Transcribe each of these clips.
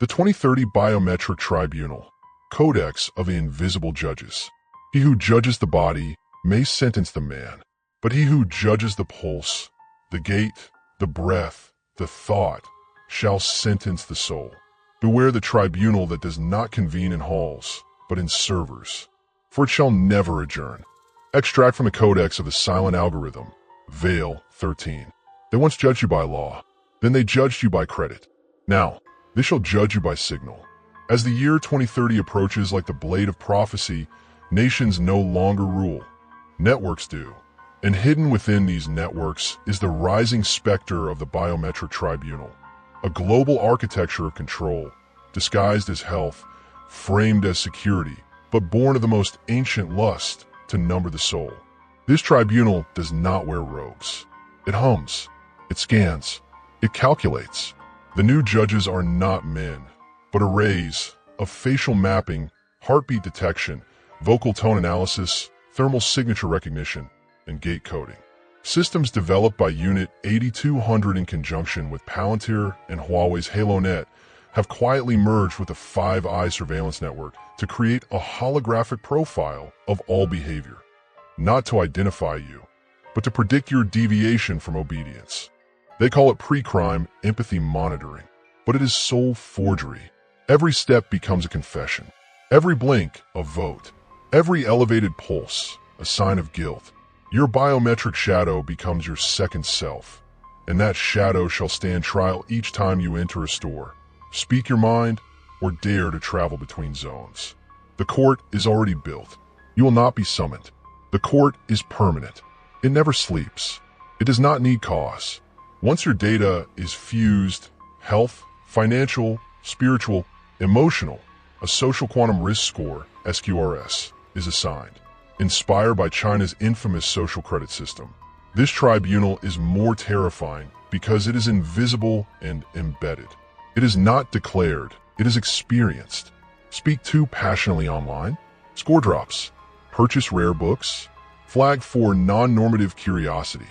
The 2030 Biometric Tribunal, Codex of the Invisible Judges. He who judges the body may sentence the man, but he who judges the pulse, the gait, the breath, the thought, shall sentence the soul. Beware the tribunal that does not convene in halls, but in servers, for it shall never adjourn. Extract from the Codex of the Silent Algorithm, Veil 13. They once judged you by law, then they judged you by credit. Now, they shall judge you by signal. As the year 2030 approaches like the blade of prophecy, nations no longer rule. Networks do. And hidden within these networks is the rising specter of the Biometric Tribunal, a global architecture of control, disguised as health, framed as security, but born of the most ancient lust to number the soul. This tribunal does not wear robes. It hums, it scans, it calculates. The new judges are not men, but arrays of facial mapping, heartbeat detection, vocal tone analysis, thermal signature recognition, and gait coding. Systems developed by Unit 8200 in conjunction with Palantir and Huawei's HaloNet have quietly merged with the Five Eye surveillance network to create a holographic profile of all behavior, not to identify you, but to predict your deviation from obedience. They call it pre-crime empathy monitoring, but it is soul forgery. Every step becomes a confession, every blink a vote, every elevated pulse a sign of guilt. Your biometric shadow becomes your second self, and that shadow shall stand trial each time you enter a store, speak your mind, or dare to travel between zones. The court is already built. You will not be summoned. The court is permanent. It never sleeps. It does not need cause. Once your data is fused, health, financial, spiritual, emotional, a social quantum risk score, SQRS, is assigned. Inspired by China's infamous social credit system, this tribunal is more terrifying because it is invisible and embedded. It is not declared, it is experienced. Speak too passionately online, score drops. Purchase rare books, flag for non-normative curiosity.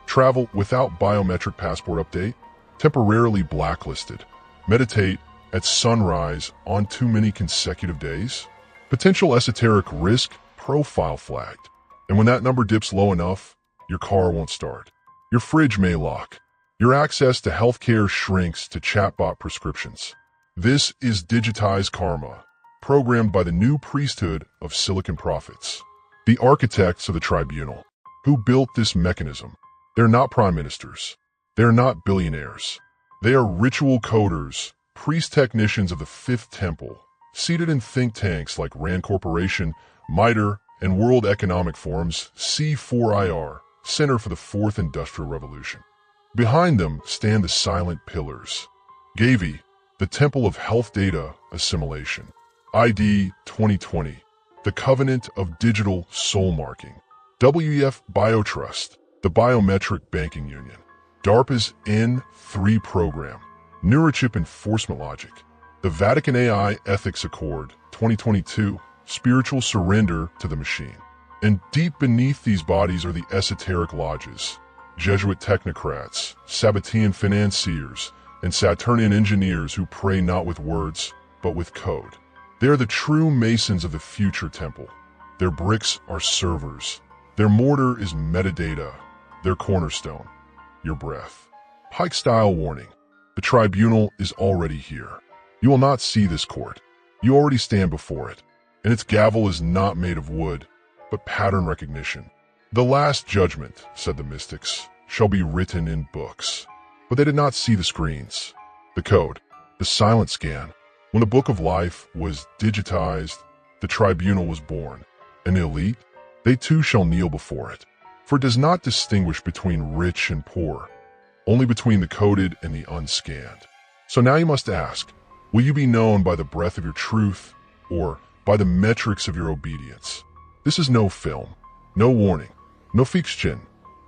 Travel without biometric passport update, temporarily blacklisted. Meditate at sunrise on too many consecutive days. Potential esoteric risk profile flagged. And when that number dips low enough, your car won't start. Your fridge may lock. Your access to healthcare shrinks to chatbot prescriptions. This is digitized karma, programmed by the new priesthood of Silicon Prophets. The architects of the tribunal, who built this mechanism, they're not prime ministers. They're not billionaires. They are ritual coders, priest technicians of the Fifth Temple, seated in think tanks like Rand Corporation, MITRE, and World Economic Forum's C4IR, Center for the Fourth Industrial Revolution. Behind them stand the silent pillars. GAVI, the Temple of Health Data Assimilation. ID 2020, the Covenant of Digital Soul Marking. WEF Biotrust, the Biometric Banking Union. DARPA's N3 program, Neurochip Enforcement Logic. The Vatican AI Ethics Accord 2022, Spiritual Surrender to the Machine. And deep beneath these bodies are the esoteric lodges, Jesuit technocrats, Sabbatean financiers, and Saturnian engineers who pray not with words, but with code. They are the true masons of the future temple. Their bricks are servers. Their mortar is metadata. Their cornerstone, your breath. Pike-style warning. The tribunal is already here. You will not see this court. You already stand before it. And its gavel is not made of wood, but pattern recognition. The last judgment, said the mystics, shall be written in books. But they did not see the screens, the code, the silent scan. When the book of life was digitized, the tribunal was born. And the elite, they too shall kneel before it. For it does not distinguish between rich and poor, only between the coded and the unscanned. So now you must ask, will you be known by the breath of your truth, or by the metrics of your obedience? This is no film, no warning, no fiction.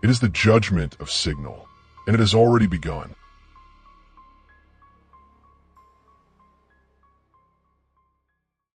It is the judgment of signal, and it has already begun.